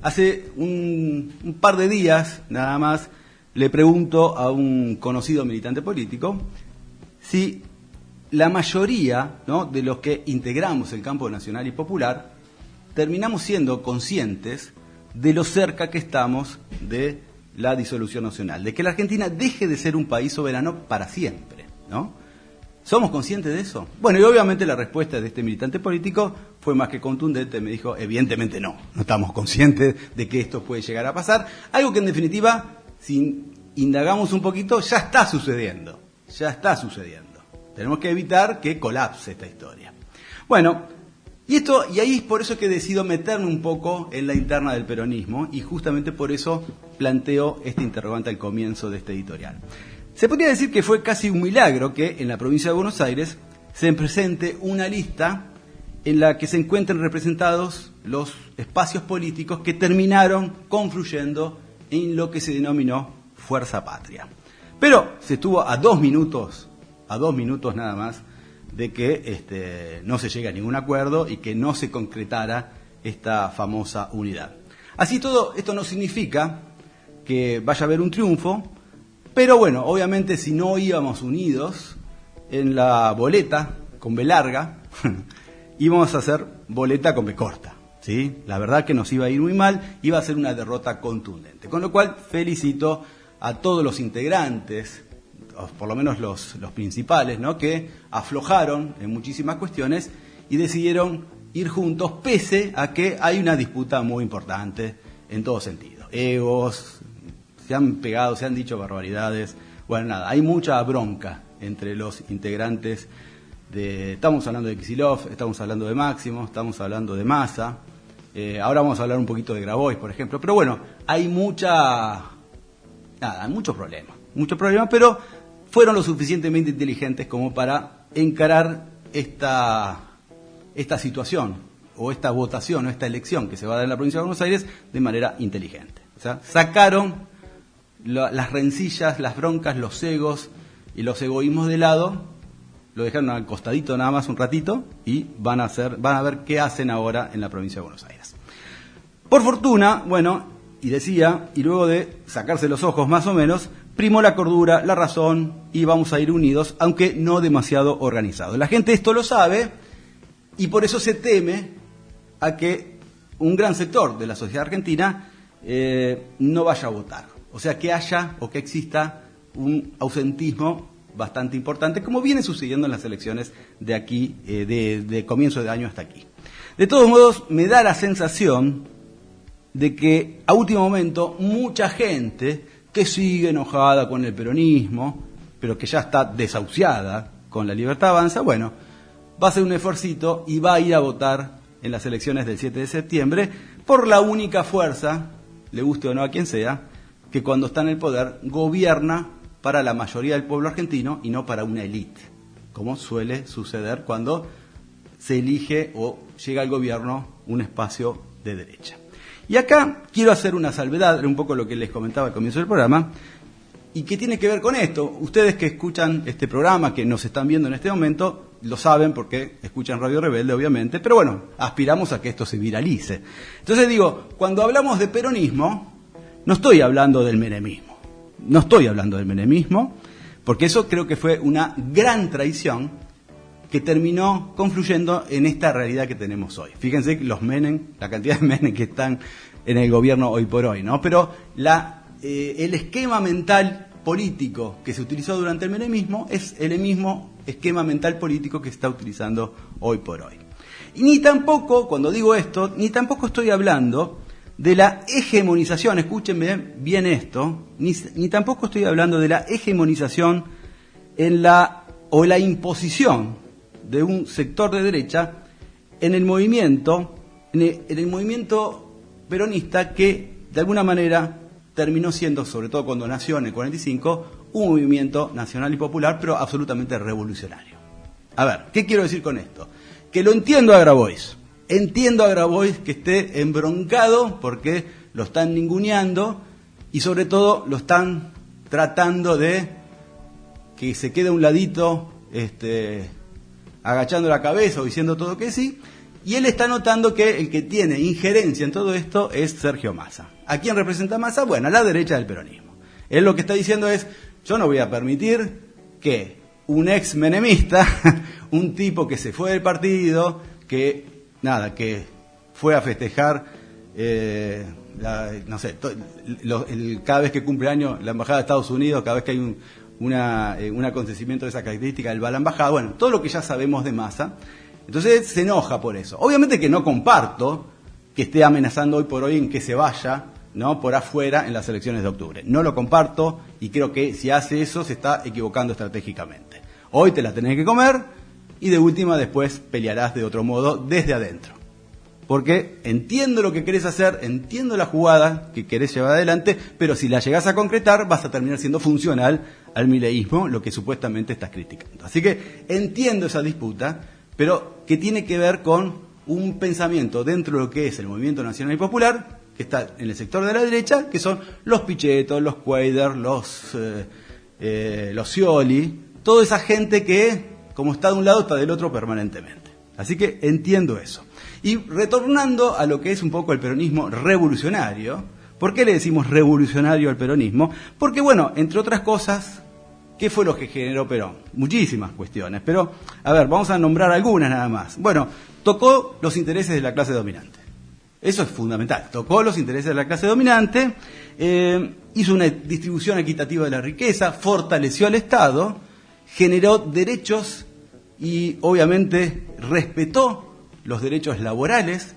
hace un par de días, nada más, le pregunto a un conocido militante político si la mayoría, ¿no?, de los que integramos el campo nacional y popular terminamos siendo conscientes de lo cerca que estamos de la disolución nacional, de que la Argentina deje de ser un país soberano para siempre, ¿no? ¿Somos conscientes de eso? Bueno, y obviamente la respuesta de este militante político fue más que contundente. Me dijo, evidentemente no estamos conscientes de que esto puede llegar a pasar. Algo que en definitiva, si indagamos un poquito, ya está sucediendo. Tenemos que evitar que colapse esta historia. Bueno, y ahí es por eso que decido meterme un poco en la interna del peronismo, y justamente por eso planteo este interrogante al comienzo de este editorial. Se podría decir que fue casi un milagro que en la provincia de Buenos Aires se presente una lista en la que se encuentren representados los espacios políticos que terminaron confluyendo en lo que se denominó Fuerza Patria. Pero se estuvo a 2 minutos nada más de que no se llegue a ningún acuerdo y que no se concretara esta famosa unidad. Así todo, esto no significa que vaya a haber un triunfo, pero bueno, obviamente si no íbamos unidos en la boleta con B larga, íbamos a hacer boleta con B corta, ¿sí? La verdad que nos iba a ir muy mal, iba a ser una derrota contundente. Con lo cual felicito a todos los integrantes, por lo menos los principales, ¿no?, que aflojaron en muchísimas cuestiones y decidieron ir juntos, pese a que hay una disputa muy importante en todo sentido. Egos, se han pegado, se han dicho barbaridades. Bueno, nada, hay mucha bronca entre los integrantes estamos hablando de Kicillof, estamos hablando de Máximo, estamos hablando de Massa, ahora vamos a hablar un poquito de Grabois, por ejemplo. Pero bueno, hay mucho problema, pero fueron lo suficientemente inteligentes como para encarar esta situación, o esta votación, o esta elección que se va a dar en la provincia de Buenos Aires de manera inteligente. O sea, sacaron las rencillas, las broncas, los egos y los egoísmos de lado, lo dejaron al costadito nada más un ratito y van a ver qué hacen ahora en la provincia de Buenos Aires. Por fortuna, bueno, y luego de sacarse los ojos más o menos, primó la cordura, la razón, y vamos a ir unidos, aunque no demasiado organizados. La gente esto lo sabe y por eso se teme a que un gran sector de la sociedad argentina no vaya a votar. O sea, que haya o que exista un ausentismo bastante importante, como viene sucediendo en las elecciones de aquí, de comienzo de año hasta aquí. De todos modos, me da la sensación de que a último momento mucha gente que sigue enojada con el peronismo, pero que ya está desahuciada con la Libertad Avanza, bueno, va a hacer un esfuercito y va a ir a votar en las elecciones del 7 de septiembre por la única fuerza, le guste o no a quien sea, que cuando está en el poder gobierna para la mayoría del pueblo argentino y no para una élite, como suele suceder cuando se elige o llega al gobierno un espacio de derecha. Y acá quiero hacer una salvedad, un poco lo que les comentaba al comienzo del programa, y que tiene que ver con esto. Ustedes que escuchan este programa, que nos están viendo en este momento, lo saben porque escuchan Radio Rebelde, obviamente, pero bueno, aspiramos a que esto se viralice. Entonces digo, cuando hablamos de peronismo, no estoy hablando del menemismo. Porque eso creo que fue una gran traición que terminó confluyendo en esta realidad que tenemos hoy. Fíjense los Menem, la cantidad de Menem que están en el gobierno hoy por hoy, ¿no? Pero el esquema mental político que se utilizó durante el menemismo es el mismo esquema mental político que se está utilizando hoy por hoy. Y ni tampoco, cuando digo esto, ni tampoco estoy hablando de la hegemonización, escúchenme bien esto, ni tampoco estoy hablando de la hegemonización o la imposición de un sector de derecha en el movimiento peronista, que de alguna manera terminó siendo, sobre todo cuando nació en el 45, un movimiento nacional y popular, pero absolutamente revolucionario. A ver, ¿qué quiero decir con esto? Que lo entiendo a Grabois. Entiendo a Grabois que esté embroncado porque lo están ninguneando y sobre todo lo están tratando de que se quede a un ladito agachando la cabeza o diciendo todo que sí, Y él está notando que el que tiene injerencia en todo esto es Sergio Massa. ¿A quién representa Massa? Bueno, a la derecha del peronismo. Él lo que está diciendo es, yo no voy a permitir que un ex menemista, un tipo que se fue del partido, que fue a festejar, cada vez que cumple año la embajada de Estados Unidos, cada vez que hay un acontecimiento de esa característica, él va a la embajada, bueno, todo lo que ya sabemos de Massa. Entonces se enoja por eso. Obviamente que no comparto que esté amenazando hoy por hoy en que se vaya, ¿no?, por afuera en las elecciones de octubre. No lo comparto y creo que si hace eso se está equivocando estratégicamente. Hoy te la tenés que comer y de última después pelearás de otro modo desde adentro. Porque entiendo lo que querés hacer, entiendo la jugada que querés llevar adelante, pero si la llegás a concretar vas a terminar siendo funcional al mileísmo, lo que supuestamente estás criticando. Así que entiendo esa disputa, pero que tiene que ver con un pensamiento dentro de lo que es el movimiento nacional y popular, que está en el sector de la derecha, que son los Pichetto, los Cuadra, los Scioli, toda esa gente que, como está de un lado, está del otro permanentemente. Así que entiendo eso. Y retornando a lo que es un poco el peronismo revolucionario, ¿por qué le decimos revolucionario al peronismo? Porque, bueno, entre otras cosas, ¿qué fue lo que generó Perón? Muchísimas cuestiones, pero, a ver, vamos a nombrar algunas nada más. Bueno, tocó los intereses de la clase dominante. Eso es fundamental. Tocó los intereses de la clase dominante, hizo una distribución equitativa de la riqueza, fortaleció al Estado, generó derechos y, obviamente, respetó los derechos laborales.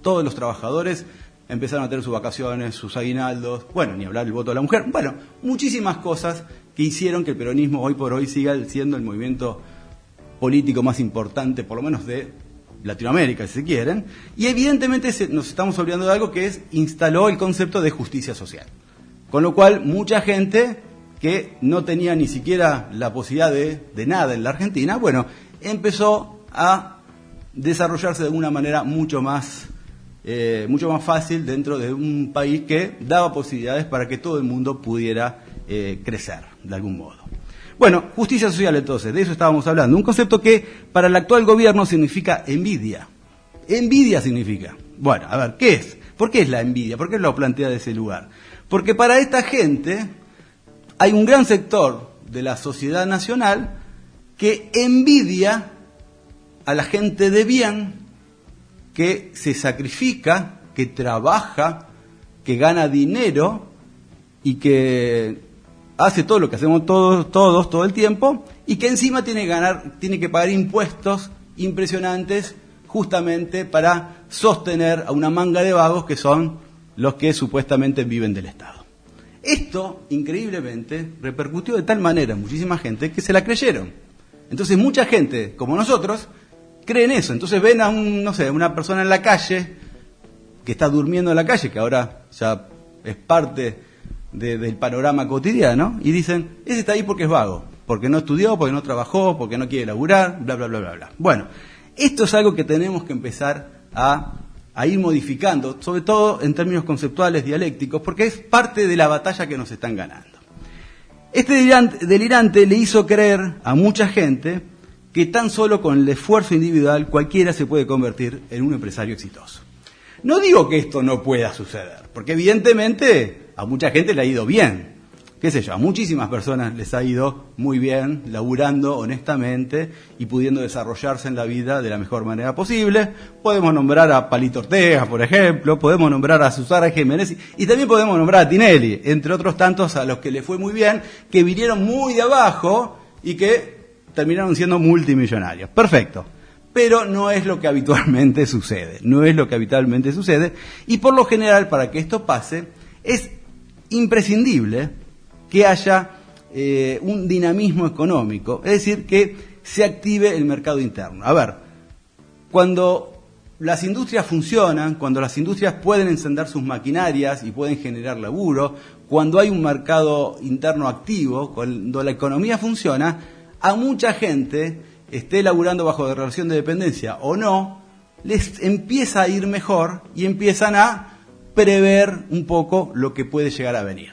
Todos los trabajadores empezaron a tener sus vacaciones, sus aguinaldos, bueno, ni hablar del voto de la mujer, bueno, muchísimas cosas que hicieron que el peronismo hoy por hoy siga siendo el movimiento político más importante, por lo menos de Latinoamérica, si se quieren, y evidentemente nos estamos olvidando de algo que es, instaló el concepto de justicia social. Con lo cual, mucha gente que no tenía ni siquiera la posibilidad de nada en la Argentina, bueno, empezó a desarrollarse de una manera mucho más fácil dentro de un país que daba posibilidades para que todo el mundo pudiera crecer, de algún modo. Bueno, justicia social entonces, de eso estábamos hablando. Un concepto que para el actual gobierno significa envidia. Envidia significa. Bueno, a ver, ¿qué es? ¿Por qué es la envidia? ¿Por qué lo plantea de ese lugar? Porque para esta gente hay un gran sector de la sociedad nacional que envidia a la gente de bien, que se sacrifica, que trabaja, que gana dinero y que hace todo lo que hacemos todos todo el tiempo, y que encima tiene que pagar impuestos impresionantes justamente para sostener a una manga de vagos que son los que supuestamente viven del Estado. Esto, increíblemente, repercutió de tal manera en muchísima gente que se la creyeron. Entonces mucha gente, como nosotros, creen eso. Entonces ven a una persona en la calle, que está durmiendo en la calle, que ahora ya es parte del panorama cotidiano, y dicen, ese está ahí porque es vago, porque no estudió, porque no trabajó, porque no quiere laburar, bla, bla, bla, bla, bla. Bueno, esto es algo que tenemos que empezar a ir modificando, sobre todo en términos conceptuales, dialécticos, porque es parte de la batalla que nos están ganando. Este delirante le hizo creer a mucha gente que tan solo con el esfuerzo individual cualquiera se puede convertir en un empresario exitoso. No digo que esto no pueda suceder, porque evidentemente a mucha gente le ha ido bien. Qué sé yo, a muchísimas personas les ha ido muy bien, laburando honestamente y pudiendo desarrollarse en la vida de la mejor manera posible. Podemos nombrar a Palito Ortega, por ejemplo, podemos nombrar a Susana Jiménez y también podemos nombrar a Tinelli, entre otros tantos a los que les fue muy bien, que vinieron muy de abajo y que terminaron siendo multimillonarios. Perfecto. Pero no es lo que habitualmente sucede, y por lo general, para que esto pase, es imprescindible que haya un dinamismo económico, es decir, que se active el mercado interno. A ver, cuando las industrias funcionan, cuando las industrias pueden encender sus maquinarias y pueden generar laburo, cuando hay un mercado interno activo, cuando la economía funciona, a mucha gente, esté laburando bajo relación de dependencia o no, les empieza a ir mejor y empiezan a prever un poco lo que puede llegar a venir.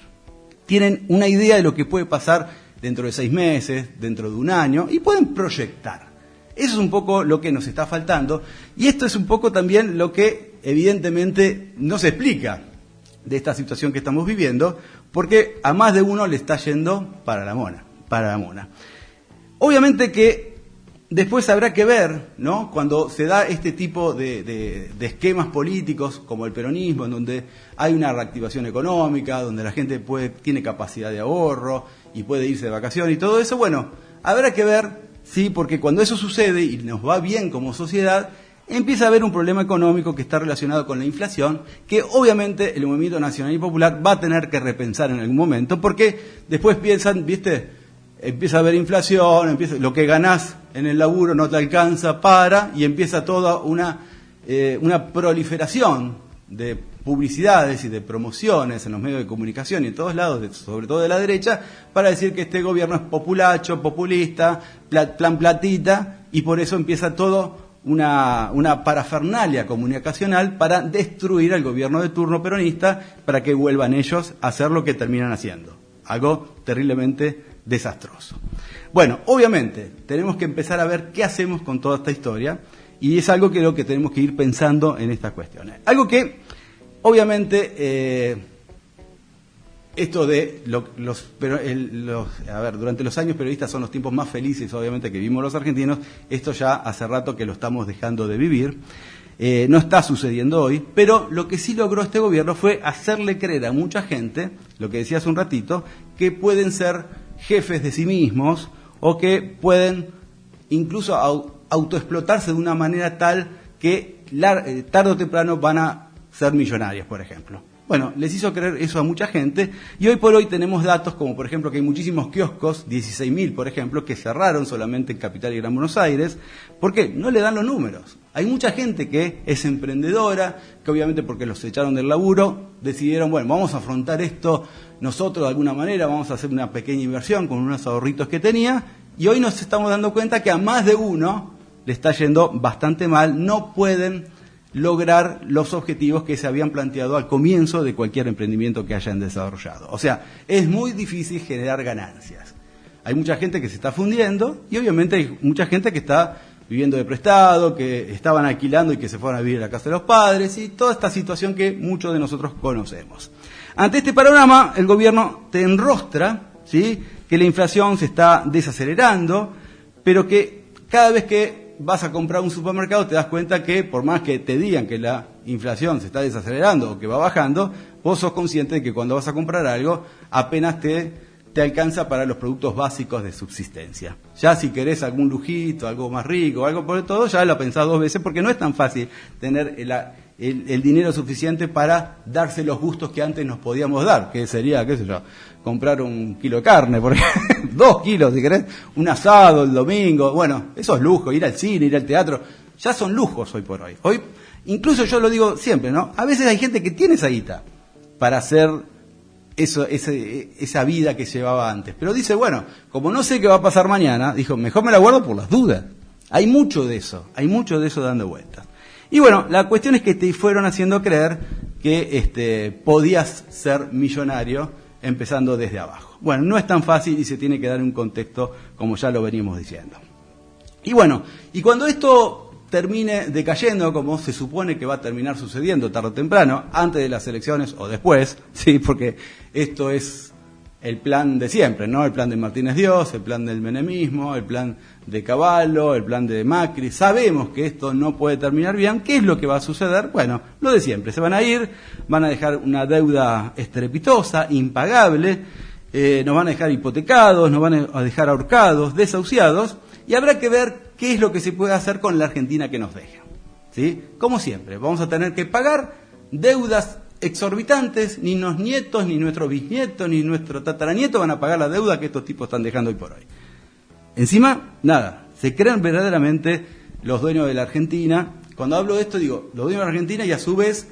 Tienen una idea de lo que puede pasar dentro de 6 meses, dentro de un año, y pueden proyectar. Eso es un poco lo que nos está faltando, y esto es un poco también lo que evidentemente no se explica de esta situación que estamos viviendo, porque a más de uno le está yendo para la mona. Obviamente que después habrá que ver, ¿no?, cuando se da este tipo de esquemas políticos como el peronismo, en donde hay una reactivación económica, donde la gente tiene capacidad de ahorro y puede irse de vacaciones y todo eso, bueno, habrá que ver, sí, porque cuando eso sucede y nos va bien como sociedad, empieza a haber un problema económico que está relacionado con la inflación, que obviamente el movimiento nacional y popular va a tener que repensar en algún momento, porque después piensan, ¿viste?, empieza a haber inflación, lo que ganás en el laburo no te alcanza y empieza toda una proliferación de publicidades y de promociones en los medios de comunicación y en todos lados, sobre todo de la derecha, para decir que este gobierno es populacho, populista, plan platita, y por eso empieza todo una parafernalia comunicacional para destruir al gobierno de turno peronista, para que vuelvan ellos a hacer lo que terminan haciendo, algo terriblemente desastroso. Bueno, obviamente tenemos que empezar a ver qué hacemos con toda esta historia, y es algo que creo que tenemos que ir pensando en estas cuestiones. Algo que obviamente esto de durante los años periodistas son los tiempos más felices, obviamente, que vivimos los argentinos. Esto ya hace rato que lo estamos dejando de vivir. No está sucediendo hoy, pero lo que sí logró este gobierno fue hacerle creer a mucha gente, lo que decía hace un ratito, que pueden ser jefes de sí mismos, o que pueden incluso autoexplotarse de una manera tal que tarde o temprano van a ser millonarios, por ejemplo. Bueno, les hizo creer eso a mucha gente, y hoy por hoy tenemos datos como, por ejemplo, que hay muchísimos kioscos, 16.000, por ejemplo, que cerraron solamente en Capital y Gran Buenos Aires. ¿Por qué? No le dan los números. Hay mucha gente que es emprendedora, que obviamente porque los echaron del laburo, decidieron, bueno, vamos a afrontar esto nosotros de alguna manera, vamos a hacer una pequeña inversión con unos ahorritos que tenía, y hoy nos estamos dando cuenta que a más de uno le está yendo bastante mal, no pueden lograr los objetivos que se habían planteado al comienzo de cualquier emprendimiento que hayan desarrollado. O sea, es muy difícil generar ganancias. Hay mucha gente que se está fundiendo, y obviamente hay mucha gente que está viviendo de prestado, que estaban alquilando y que se fueron a vivir a la casa de los padres, y toda esta situación que muchos de nosotros conocemos. Ante este panorama, el gobierno te enrostra, ¿sí?, que la inflación se está desacelerando, pero que cada vez que vas a comprar un supermercado te das cuenta que por más que te digan que la inflación se está desacelerando o que va bajando, vos sos consciente de que cuando vas a comprar algo apenas te alcanza para los productos básicos de subsistencia. Ya si querés algún lujito, algo más rico, algo por todo, ya lo pensás dos veces, porque no es tan fácil tener el dinero suficiente para darse los gustos que antes nos podíamos dar, que sería, qué sé yo, comprar un kilo de carne, por ejemplo, 2 kilos si querés, un asado el domingo. Bueno, eso es lujo, ir al cine, ir al teatro, ya son lujos hoy por hoy. Hoy, incluso yo lo digo siempre, ¿no? A veces hay gente que tiene esa guita para hacer esa vida que llevaba antes, pero dice, bueno, como no sé qué va a pasar mañana, dijo, mejor me la guardo por las dudas. Hay mucho de eso dando vueltas. Y bueno, la cuestión es que te fueron haciendo creer que podías ser millonario empezando desde abajo. Bueno, no es tan fácil y se tiene que dar un contexto, como ya lo venimos diciendo. Y bueno, y cuando esto termine decayendo, como se supone que va a terminar sucediendo tarde o temprano, antes de las elecciones o después, sí, porque esto es el plan de siempre, ¿no? El plan de Martínez Dios, el plan del menemismo, el plan de Cavallo, el plan de Macri. Sabemos que esto no puede terminar bien. ¿Qué es lo que va a suceder? Bueno, lo de siempre. Se van a ir, van a dejar una deuda estrepitosa, impagable, nos van a dejar hipotecados, nos van a dejar ahorcados, desahuciados, y habrá que ver qué es lo que se puede hacer con la Argentina que nos deja, ¿sí? Como siempre, vamos a tener que pagar deudas exorbitantes. Ni los nietos, ni nuestros bisnietos, ni nuestro tataranieto van a pagar la deuda que estos tipos están dejando hoy por hoy. Encima, nada, se creen verdaderamente los dueños de la Argentina. Cuando hablo de esto, digo, los dueños de la Argentina, y a su vez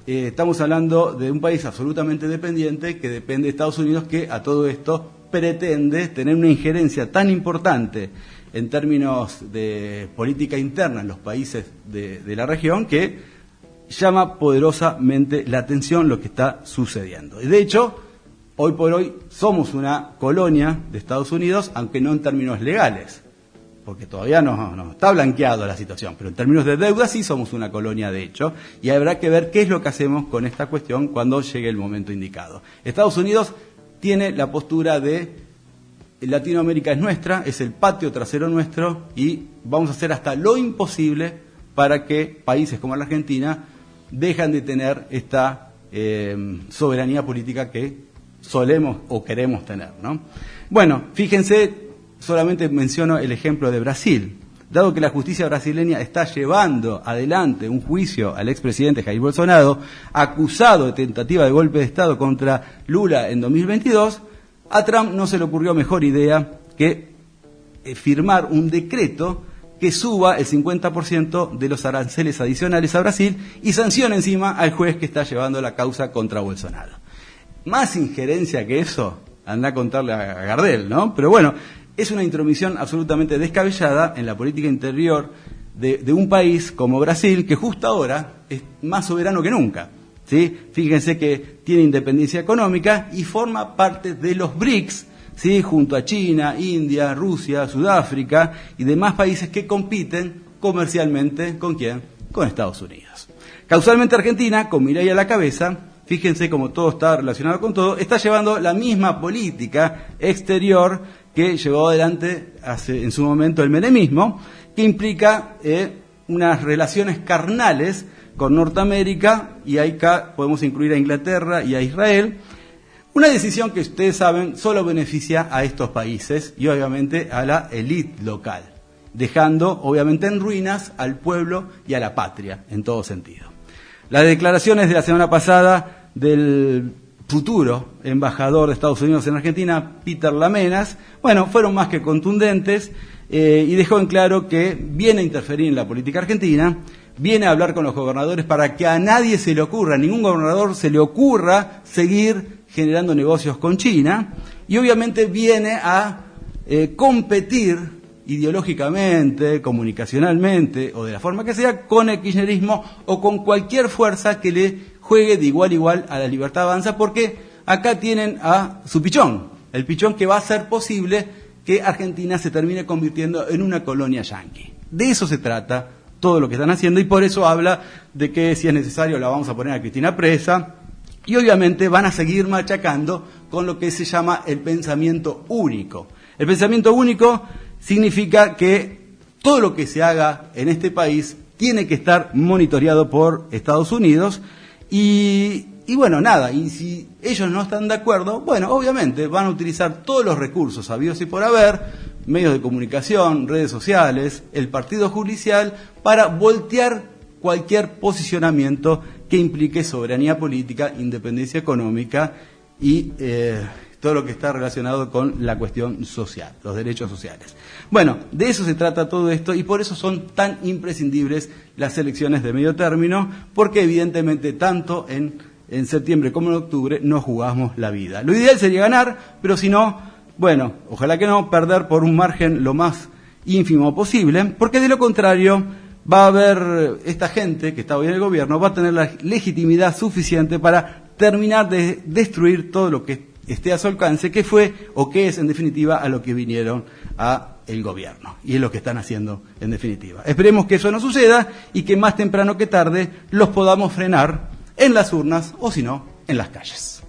estamos hablando de un país absolutamente dependiente, que depende de Estados Unidos, que a todo esto pretende tener una injerencia tan importante en términos de política interna en los países de la región, que llama poderosamente la atención lo que está sucediendo. Y de hecho, hoy por hoy somos una colonia de Estados Unidos, aunque no en términos legales. porque todavía no está blanqueado la situación, pero en términos de deuda sí somos una colonia de hecho, y habrá que ver qué es lo que hacemos con esta cuestión cuando llegue el momento indicado. Estados Unidos tiene la postura de Latinoamérica es nuestra, es el patio trasero nuestro, y vamos a hacer hasta lo imposible para que países como la Argentina dejan de tener esta soberanía política que solemos o queremos tener, ¿no? Bueno, fíjense, solamente menciono el ejemplo de Brasil. Dado que la justicia brasileña está llevando adelante un juicio al expresidente Jair Bolsonaro, acusado de tentativa de golpe de Estado contra Lula en 2022, a Trump no se le ocurrió mejor idea que firmar un decreto que suba el 50% de los aranceles adicionales a Brasil y sancione encima al juez que está llevando la causa contra Bolsonaro. Más injerencia que eso, anda a contarle a Gardel, ¿no? Pero bueno, es una intromisión absolutamente descabellada en la política interior de un país como Brasil, que justo ahora es más soberano que nunca, ¿sí? Fíjense que tiene independencia económica y forma parte de los BRICS, ¿sí? Junto a China, India, Rusia, Sudáfrica y demás países que compiten comercialmente, ¿con quién? Con Estados Unidos. Causalmente Argentina, con Milei a la cabeza, fíjense cómo todo está relacionado con todo, está llevando la misma política exterior que llevó adelante en su momento el menemismo, que implica unas relaciones carnales con Norteamérica, y acá podemos incluir a Inglaterra y a Israel. Una decisión que ustedes saben solo beneficia a estos países y obviamente a la élite local, dejando obviamente en ruinas al pueblo y a la patria en todo sentido. Las declaraciones de la semana pasada del futuro embajador de Estados Unidos en Argentina, Peter Lamenas, bueno, fueron más que contundentes y dejó en claro que viene a interferir en la política argentina, viene a hablar con los gobernadores para que a nadie se le ocurra, a ningún gobernador se le ocurra seguir generando negocios con China, y obviamente viene a competir ideológicamente, comunicacionalmente o de la forma que sea con el kirchnerismo o con cualquier fuerza que le juegue de igual a igual a la Libertad Avanza, porque acá tienen a su pichón, el pichón que va a hacer posible que Argentina se termine convirtiendo en una colonia yanqui. De eso se trata todo lo que están haciendo, y por eso habla de que si es necesario la vamos a poner a Cristina presa, y obviamente van a seguir machacando con lo que se llama el pensamiento único. El pensamiento único significa que todo lo que se haga en este país tiene que estar monitoreado por Estados Unidos, y bueno, nada, y si ellos no están de acuerdo, bueno, obviamente van a utilizar todos los recursos habidos y por haber, medios de comunicación, redes sociales, el partido judicial, para voltear cualquier posicionamiento que implique soberanía política, independencia económica y todo lo que está relacionado con la cuestión social, los derechos sociales. Bueno, de eso se trata todo esto, y por eso son tan imprescindibles las elecciones de medio término, porque evidentemente tanto en septiembre como en octubre nos jugamos la vida. Lo ideal sería ganar, pero si no, bueno, ojalá que no, perder por un margen lo más ínfimo posible, porque de lo contrario va a haber esta gente que está hoy en el gobierno, va a tener la legitimidad suficiente para terminar de destruir todo lo que esté a su alcance, que fue o que es en definitiva a lo que vinieron a el gobierno, y es lo que están haciendo en definitiva. Esperemos que eso no suceda y que más temprano que tarde los podamos frenar en las urnas o si no, en las calles.